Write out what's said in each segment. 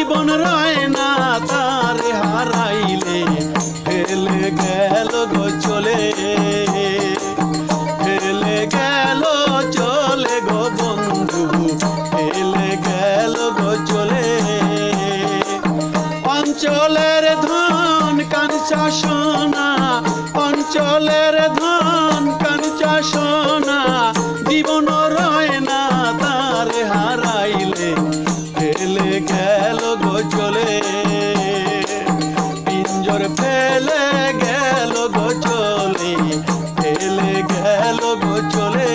জীবন রয় না তার হারাইলে ফেলে গেল গো চলে ফেলে গেল চলে গো বন্ধু ফেলে গেল গো চলে অঞ্চলের ধন কাঞ্চা সোনা অঞ্চলের ধন কাঞ্চা সোনা জীবন রয় না তার হারাইলে ফেলে গেল গো চলে পিঞ্জর ফেলে গেল গো চলে ফেলে গেল গো চলে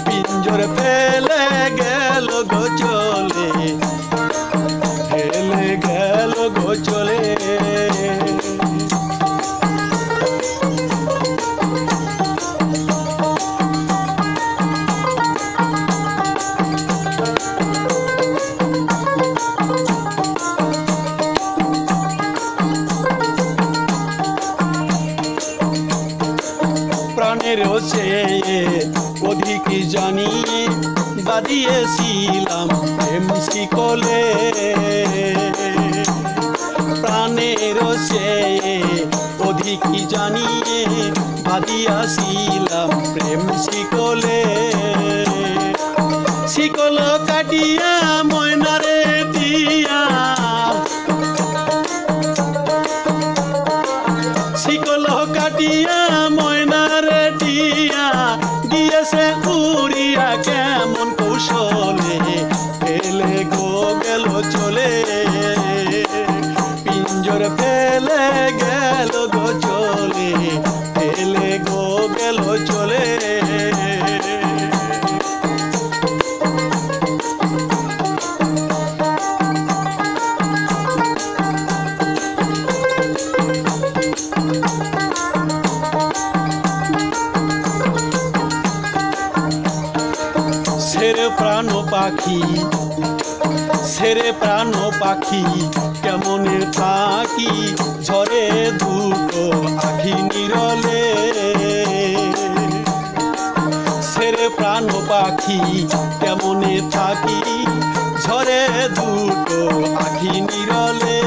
পিঞ্জর ফেলে গেল গো চলে ফেলে গেল গো চলে প্রাণেরও চেয়ে অধিক জানি বাঁধিয়েছিলাম প্রেম শিকলে প্রাণেরও চেয়ে অধিক জানি বাঁধিয়াছিলাম প্রেম শিকলে শিকল কাটিয়া ময়নারে দিয়া শিকল কাটিয়া ময়নারে দিয়া দিয়েছে উড়িয়া কেমন কৌশলে ফেলে গো গেল চলে পিঞ্জর ফেলে গেল গো চলে ফেলে গো গেল চলে সেরে প্রাণ পাখি কেমনে থাকি ঝরে দুটো আখি নিরলে সেরে প্রাণ পাখি কেমনে থাকি ঝরে দুটো আখি নিরলে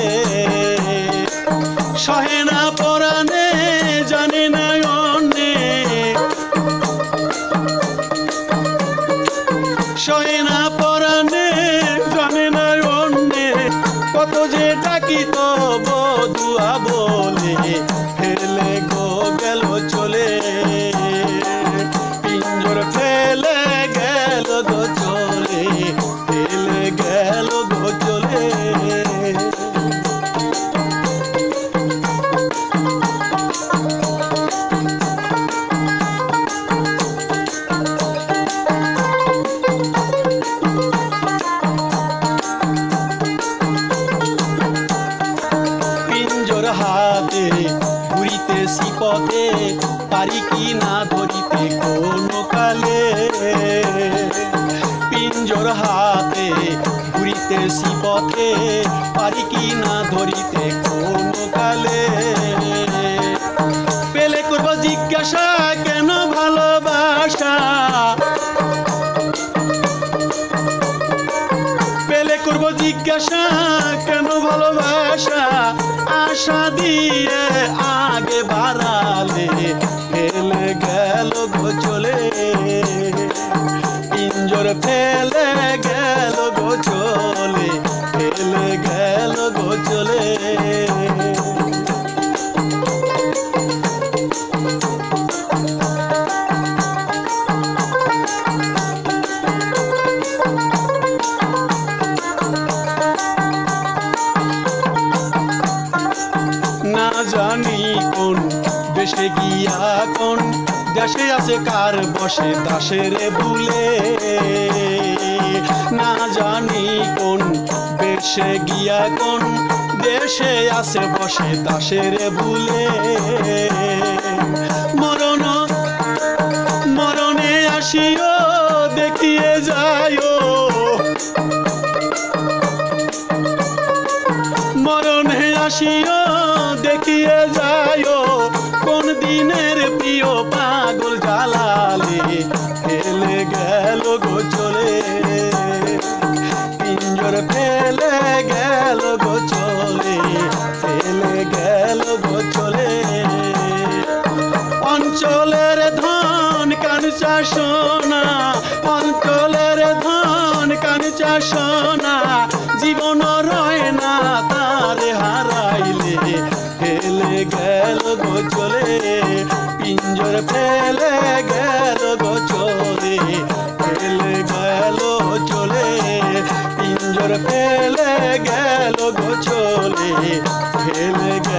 সহে না পরাণে জানে না অন্যে সহে না পরাণে জানে না অন্যে কত যে ডাকি তো বধুয়া বলে ফেলে গো গেল চলে পিঞ্জর ফেলে গেল গো চলে ফেলে গেল গো চলে হাতে ঘুরিতেছি পথে পারি কি না ধরিতে কোনো কালে পিঞ্জর হাতে ঘুরিতেছি পথে পারি কি না ধরিতে কোনো কালে পেলে করব জিজ্ঞাসা কেন ভালোবাসা পেলে করব জিজ্ঞাসা কেন ভালোবাসা আশা দিয়ে আগে বাড়ালে ফেলে গেল গো চলে পিঞ্জর ফেলে গেল গো চলে ফেলে গেল গো চলে না জানি কোন দেশে গিয়া কোন দেশে আছে কার বসে দাসের ভুলে না জানি কোন দেশে গিয়া কোন দেশে আছে বসে দাসের ভুলে মরণ মরণে আসিও দেখিয়ে যাইও মরণে আসিও দেখিয়ে যাইও কোন দিনের প্রিয় পাগল জালালে ফেলে গেল গো চলে পিঞ্জর ফেলে সোনা জীবন রয় না তারে হারাইলে ফেলে গেল গো চলে পিঞ্জর ফেলে গেল গো চলে ফেলে গেল চলে পিঞ্জর ফেলে গেল গো চলে ফেলে